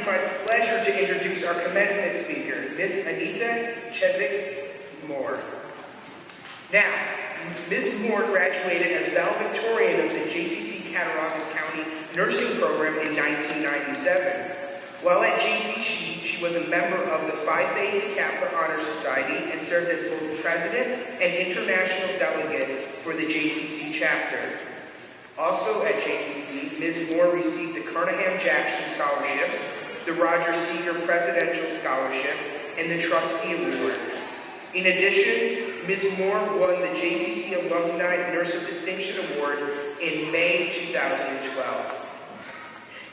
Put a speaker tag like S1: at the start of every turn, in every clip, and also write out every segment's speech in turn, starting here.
S1: my pleasure to introduce our commencement speaker, Miss Anita Chezik-Moore. Now, Ms. Moore graduated as valedictorian of the JCC Cattaraugus County Nursing Program in 1997. While at JCC, she was a member of the Phi Theta Kappa Honor Society and served as both president and international delegate for the JCC chapter. Also at JCC, Ms. Moore received the Carnahan-Jackson Scholarship, the Roger Seeger Presidential Scholarship, and the Trustee Award. In addition, Ms. Moore won the JCC Alumni Nurse of Distinction Award in May 2012.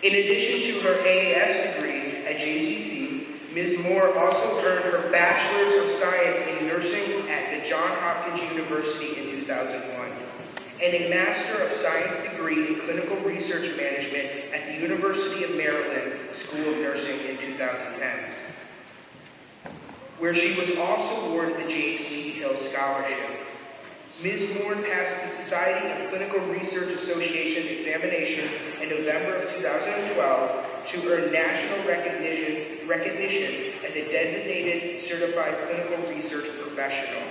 S1: In addition to her AAS degree at JCC, Ms. Moore also earned her Bachelor's of Science in Nursing at the Johns Hopkins University in 2001, and a Master of Science degree in Clinical Research Management at the University of Maryland School of Nursing in 2010, where she was also awarded the James T. Hill Scholarship. Ms. Moore passed the Society of Clinical Research Association examination in November of 2012 to earn national recognition as a designated certified clinical research professional.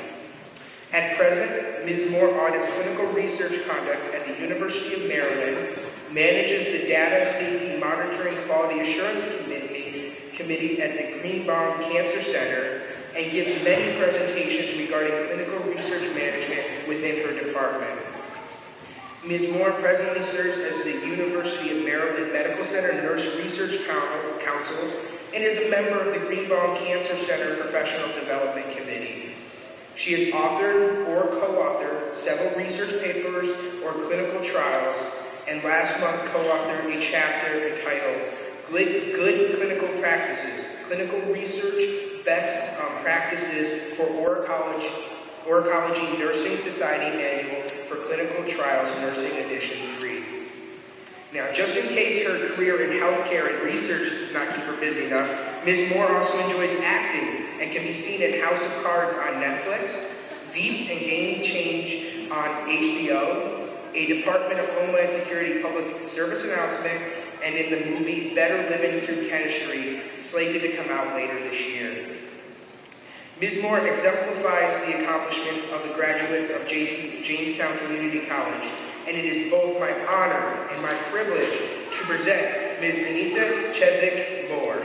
S1: At present, Ms. Moore audits clinical research conduct at the University of Maryland, manages the Data Safety Monitoring Quality Assurance Committee at the Greenbaum Cancer Center, and gives many presentations regarding clinical research management within her department. Ms. Moore presently serves as the University of Maryland Medical Center Nurse Research Council and is a member of the Greenbaum Cancer Center Professional Development Committee. She has authored or co-authored several research papers or clinical trials, and last month co-authored a chapter entitled Good Clinical Practices, Clinical Research Best Practices for Oracology Nursing Society Manual for Clinical Trials Nursing Edition 3. Now, just in case her career in healthcare and research does not keep her busy enough, Ms. Moore also enjoys acting and can be seen in House of Cards on Netflix, Veep and Game Change on HBO, a Department of Homeland Security public service announcement, and in the movie Better Living Through Chemistry, slated to come out later this year. Ms. Moore exemplifies the accomplishments of the graduate of Jamestown Community College, and it is both my honor and my privilege to present Ms. Anita Chezik-Moore.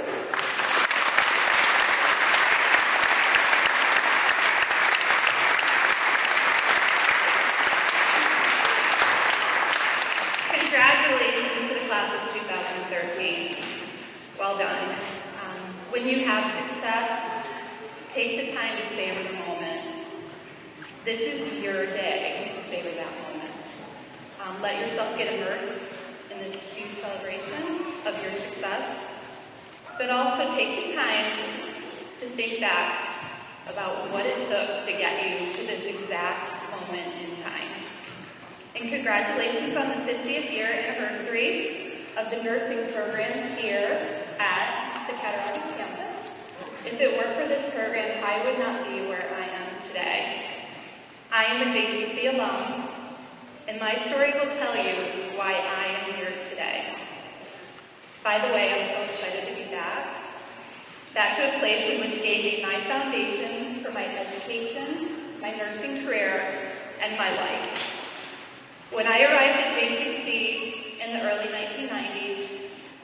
S2: Congratulations to the class of 2013. Well done. When you have success, take the time to savor the moment. This is your day to savor that moment. Let yourself get immersed in this huge celebration of your success, but also take the time to think back about what it took to get you to this exact moment in time. And congratulations on the 50th year anniversary of the nursing program here at the Cattaraugus campus. If it weren't for this program, I would not be where I am today. I am a JCC alum, and my story will tell you why I am here today. By the way, I'm so excited to be back to a place in which gave me my foundation for my education, my nursing career, and my life. When I arrived at JCC in the early 1990s,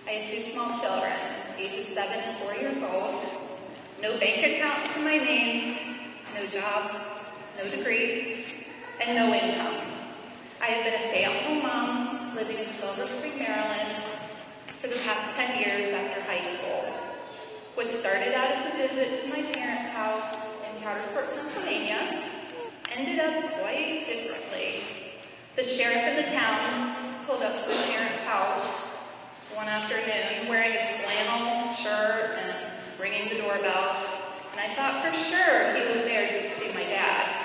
S2: I had two small children, ages 7 and 4 years old, no bank account to my name, no job, no degree, and no income. I had been a stay-at-home mom living in Silver Spring, Maryland for the past 10 years after high school. What started out as a visit to my parents' house in Coudersport, Pennsylvania, ended up quite differently. The sheriff in the town pulled up to my parents' house one afternoon wearing his flannel shirt and ringing the doorbell, and I thought for sure he was there just to see my dad.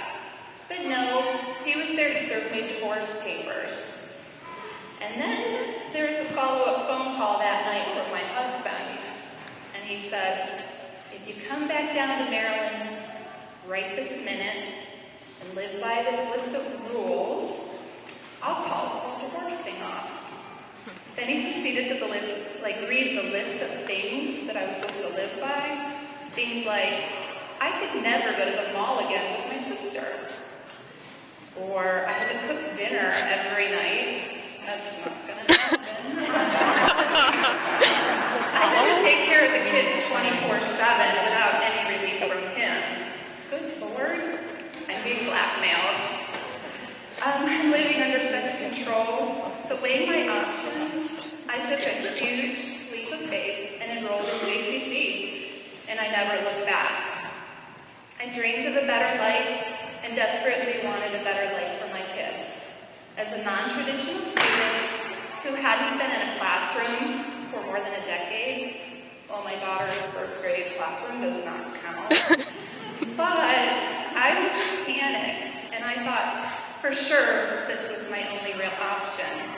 S2: But no, he was there to serve me divorce papers. And then there was a follow-up phone call that night from my husband, and he said, if you come back down to Maryland right this minute and live by this list of rules, I'll call the divorce thing off. Then he proceeded to read the list of things that I was supposed to live by. Things like, I could never go to the mall again with my sister. Or I had to cook dinner every night. That's not gonna happen. I had to take care of the kids 24/7 without any relief from him. Good Lord, I'm being blackmailed. I'm living under such control. So weighing my options, I took a huge leap of faith and enrolled in JCC, and I never looked back. I dreamed of a better life and desperately wanted a better life for my kids. As a non-traditional student who hadn't been in a classroom for more than a decade, well, my daughter's first grade classroom does not count, but I was panicked, and I thought, for sure, this was my only real option.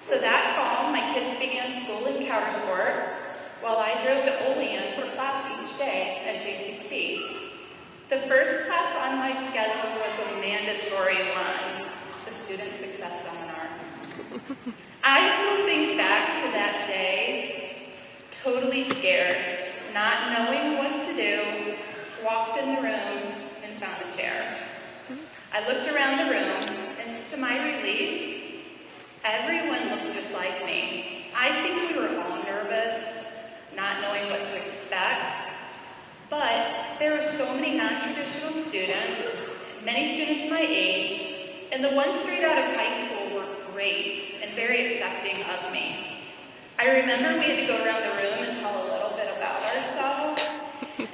S2: So that fall, my kids began school in Countersport, while I drove to Olean for class each day at JCC. The first class on my schedule was a mandatory one, the Student Success Seminar. I still think back to that day, totally scared, not knowing what to do, walked in the room and found a chair. I looked around the room, and to my relief, everyone looked just like me. I think we were all nervous, not knowing what to expect, but there were so many non-traditional students, many students my age, and the ones straight out of high school were great and very accepting of me. I remember we had to go around the room and tell a little bit about ourselves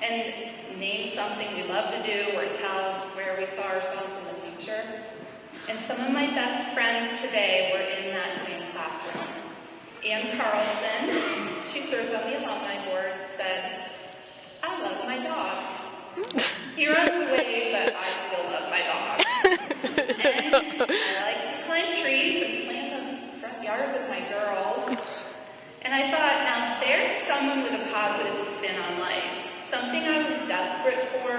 S2: and name something we love to do or tell where we saw ourselves in the future. And some of my best friends today were in that same classroom. Ann Carlson, she serves on the alumni board, said, I love my dog. He runs away, but I still love my dog. And I like to climb trees and play in the front yard with my girls. And I thought, now there's someone with a positive spin on life. Something I was desperate for,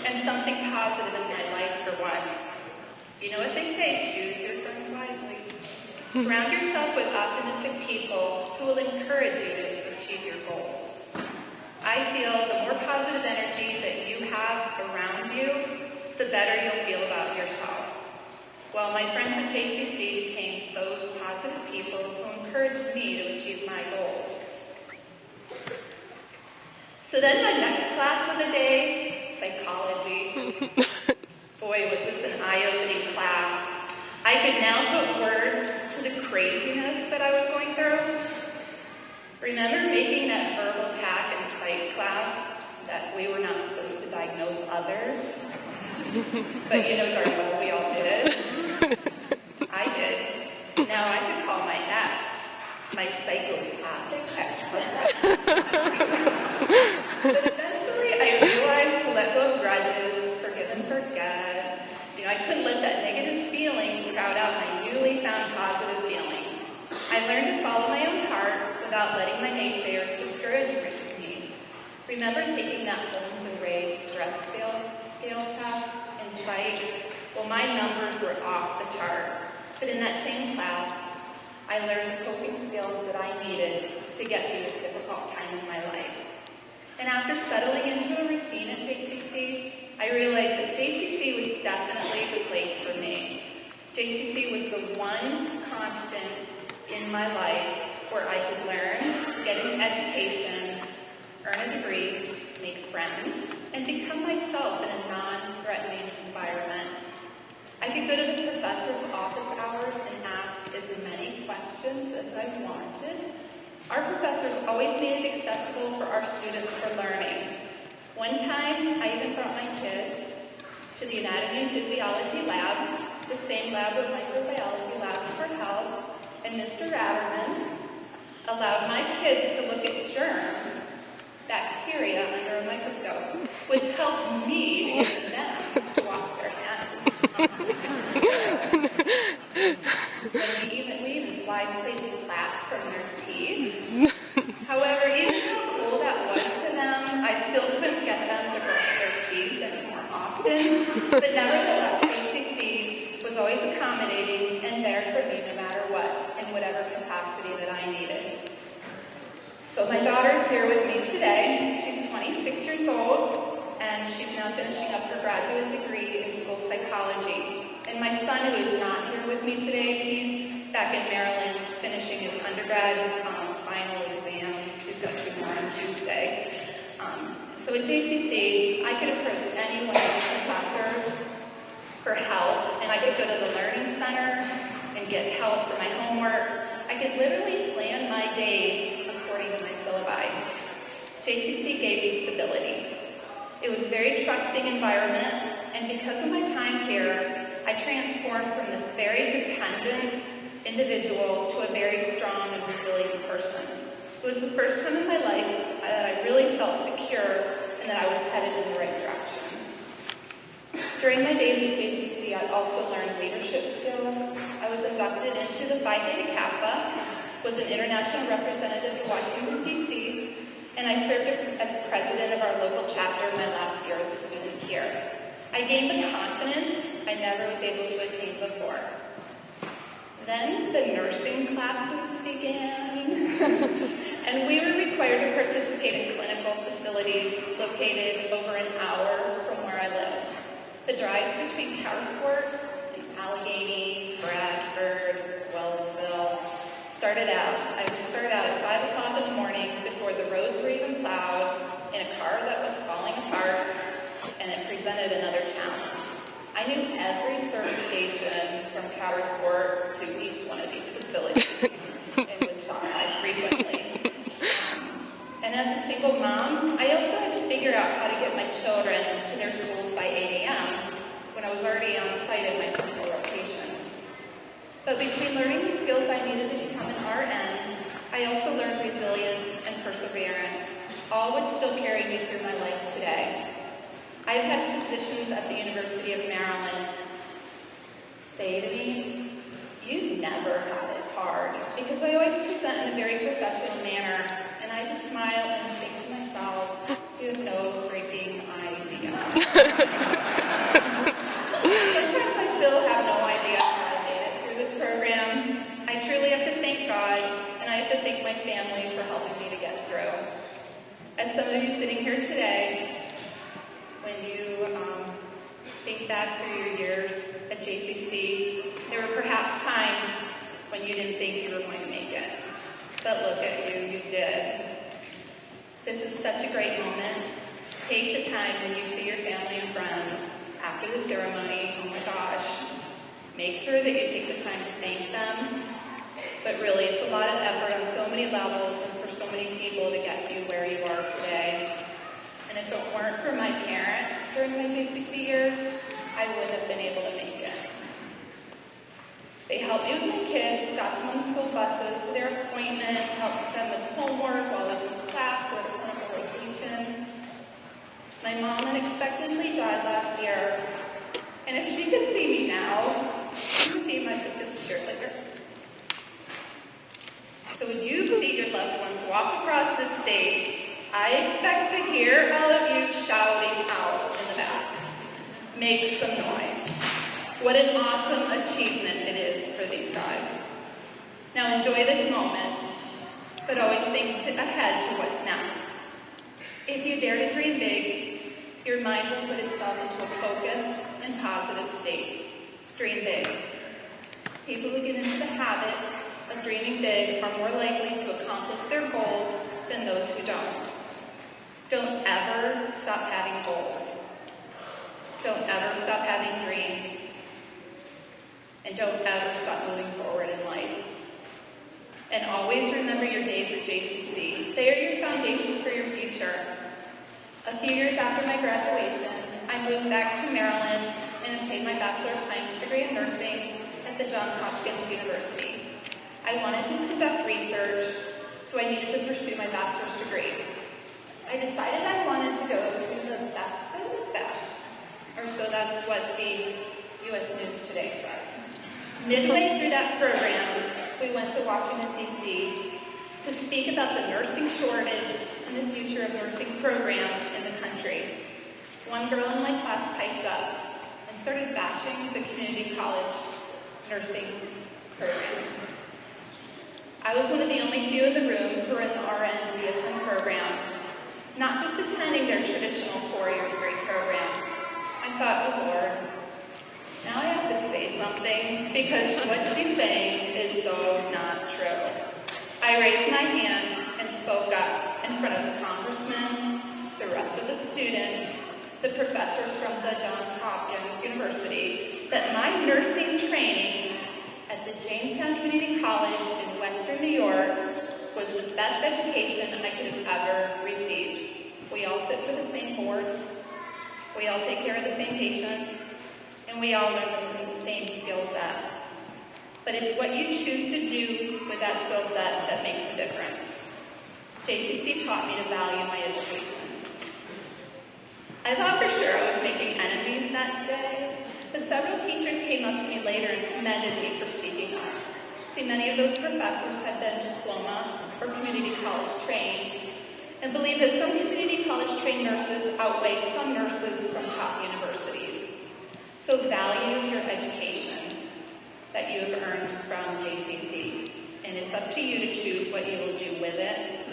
S2: and something positive in my life for once. You know what they say, choose your friends wisely. Surround yourself with optimistic people who will encourage you to achieve your goals. I feel the more positive energy that you have around you, the better you'll feel about yourself. Well, my friends at JCC became those positive people who encouraged me to achieve my goals. So then my next class of the day, psychology. Boy, was this an eye-opening class. I could now put words to the craziness that I was going through. Remember making that verbal pact in psych class that we were not supposed to diagnose others? But you know darn well we all did. I did. Now I could call my ex my psychopathic ex-husband. But eventually I realized to let go of grudges, forgive and forget. You know, I couldn't let that negative feeling crowd out my newly found positive feelings. I learned to follow my own heart without letting my naysayers discourage me. Remember taking that Holmes and Ray stress scale test in psych? Well, my numbers were off the chart. But in that same class, I learned the coping skills that I needed to get through this difficult time in my life. And after settling into a routine at JCC, I realized that JCC was definitely the place for me. JCC was the one constant in my life where I could learn, get an education, earn a degree, make friends, and become myself in a non-threatening environment. I could go to the professor's office hours and ask as many questions as I wanted. Our professors always made it accessible for our students for learning. One time, I even brought my kids to the anatomy and physiology lab, the same lab where microbiology labs were held, and Mr. Ratterman allowed my kids to look at germs, bacteria under a microscope, which helped me to get them to wash their hands. we even slide plated flat from their teeth. However, even how cool that was to them, I still couldn't get them to brush their teeth any more often. But nevertheless, JCC was always accommodating and there for me no matter what. what, in whatever capacity that I needed. So my daughter's here with me today. She's 26 years old, and she's now finishing up her graduate degree in school psychology. And my son, who is not here with me today, he's back in Maryland finishing his undergrad final exams. He's got 2 more on Tuesday. So at JCC, I could approach any one of the professors for help, and I could go to the Learning Center and get help for my homework. I could literally plan my days according to my syllabi. JCC gave me stability. It was a very trusting environment, and because of my time here, I transformed from this very dependent individual to a very strong and resilient person. It was the first time in my life that I really felt secure and that I was headed in the right direction. During my days at JCC, I also learned leadership skills. I was inducted into the Phi Beta Kappa, was an international representative in Washington, D.C., and I served as president of our local chapter my last year as a student here. I gained the confidence I never was able to attain before. Then the nursing classes began, and we were required to participate in clinical facilities located over an hour from where I lived. The drives between Powersport and Allegheny, Bradford, Wellsville I would start out at 5 o'clock in the morning before the roads were even plowed, in a car that was falling apart, and it presented another challenge. I knew every service station from Powersport to each one of these facilities and would stop by frequently. And as a single mom, I also had to figure out how to get my children to their schools by 8 a.m. when I was already on site at my clinical rotations. But between learning the skills I needed to become an RN, I also learned resilience and perseverance, all which still carry me through my life today. I've had physicians at the University of Maryland say to me, "You never had it hard," because I always present in a very professional manner, and I just smile and think to myself, "You have no freaking idea." Sometimes I still have no idea how I made it through this program. I truly have to thank God, and I have to thank my family for helping me to get through. As some of you sitting here today, when you think back through your years at JCC, there were perhaps times when you didn't think you were going to make it. But look at you, you did. This is such a great moment. Take the time when you see your family and friends after the ceremony. Oh my gosh. Make sure that you take the time to thank them. But really, it's a lot of effort on so many levels and for so many people to get you where you are today. And if it weren't for my parents during my JCC years, I wouldn't have been able to make it. They helped me with my kids, got them on the school buses to their appointments, helped them with homework while I was in class or at a clinical rotation. My mom unexpectedly died last year, and if she could see me now, she would be my biggest cheerleader. So when you see your loved ones walk across this stage, I expect to hear all of you shouting out in the back. Make some noise. What an awesome achievement it is for these guys. Now enjoy this moment, but always think ahead to what's next. If you dare to dream big, your mind will put itself into a focused and positive state. Dream big. People who get into the habit of dreaming big are more likely to accomplish their goals than those who don't. Don't ever stop having goals. Don't ever stop having dreams. And don't ever stop moving forward in life. And always remember your days at JCC. They are your foundation for your future. A few years after my graduation, I moved back to Maryland and obtained my Bachelor of Science degree in nursing at the Johns Hopkins University. I wanted to conduct research, so I needed to pursue my bachelor's degree. I decided I wanted to go to the best of the best, or so that's what the U.S. News Today says. Midway through that program, we went to Washington, D.C. to speak about the nursing shortage and the future of nursing programs in the country. One girl in my class piped up and started bashing the community college nursing programs. I was one of the only few in the room who were in the RN and BSN program, not just attending their traditional four-year degree program. I thought, oh Lord, now I have to say something because what she's saying is so not true. I raised my hand and spoke up in front of the congressman, the rest of the students, the professors from the Johns Hopkins University, that my nursing training at the Jamestown Community College in Western New York was the best education I could have ever received. We all sit for the same boards, we all take care of the same patients, and we all learn the same skill set. But it's what you choose to do with that skill set that makes a difference. JCC taught me to value my education. I thought for sure I was making enemies that day, but several teachers came up to me later and commended me for speaking up. See, many of those professors had been diploma or community college trained and believe that some community college trained nurses outweigh some nurses from top universities. So value your education that you have earned from JCC, and it's up to you to choose what you will do with it.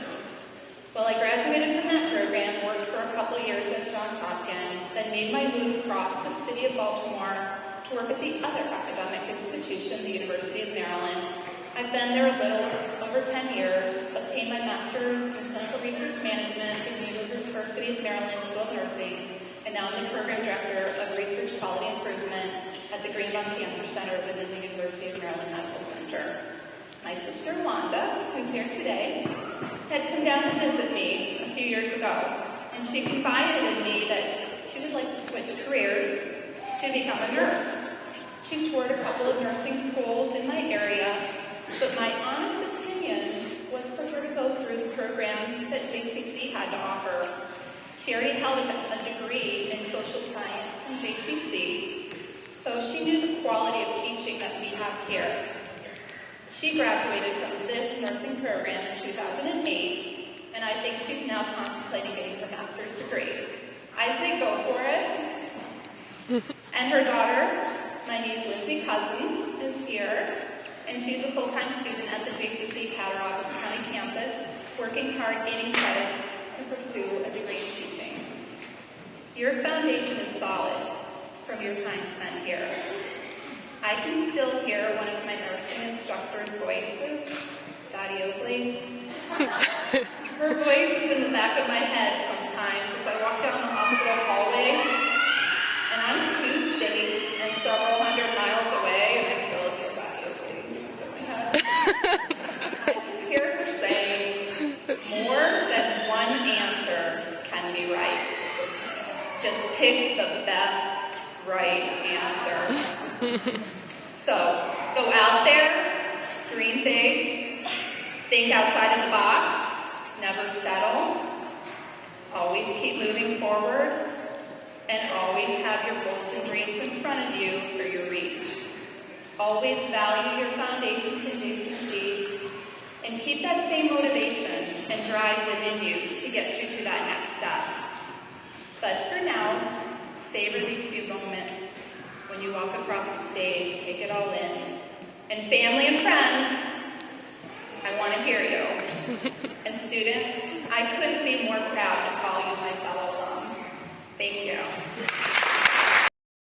S2: Well, I graduated from that program, worked for a couple years at Johns Hopkins, then made my move across the city of Baltimore to work at the other academic institution, the University of Maryland. I've been there a little over 10 years, obtained my master's in clinical research management from the University of Maryland School of Nursing, and now I'm the program director of research quality improvement at the Greenbaum Cancer Center within the University of Maryland Medical Center. My sister Wanda, who's here today, had come down to visit me a few years ago, and she confided in me that she would like to switch careers to become a nurse. She toured a couple of nursing schools in my area, but my honest opinion was for her to go through the program that JCC had to offer. She already held a degree in social science from JCC, so she knew the quality of teaching that we have here. She graduated from this nursing program in 2008, and I think she's now contemplating getting her master's degree. I say go for it. And her daughter, my niece Lindsay Cousins, is here, and she's a full-time student at the JCC Cattaraugus County campus, working hard, gaining credits to pursue a degree in teaching. Your foundation is solid from your time spent here. I can still hear one of my nursing instructor's voices, Dottie Oakley. Her voice is in the back of my head sometimes as I walk down the hospital hallway, and I'm 2 states and several hundred miles away, and I still hear Dottie Oakley in my head. I hear her saying, more than one answer can be right. Just pick the best right answer. So, go out there, dream big, think outside of the box, never settle, always keep moving forward, and always have your goals and dreams in front of you for your reach. Always value your foundation from JCC, and keep that same motivation and drive within you to get you to that next step. But for now, savor these few moments. When you walk across the stage, take it all in. And family and friends, I want to hear you. And students, I couldn't be more proud to call you my fellow alum. Thank you.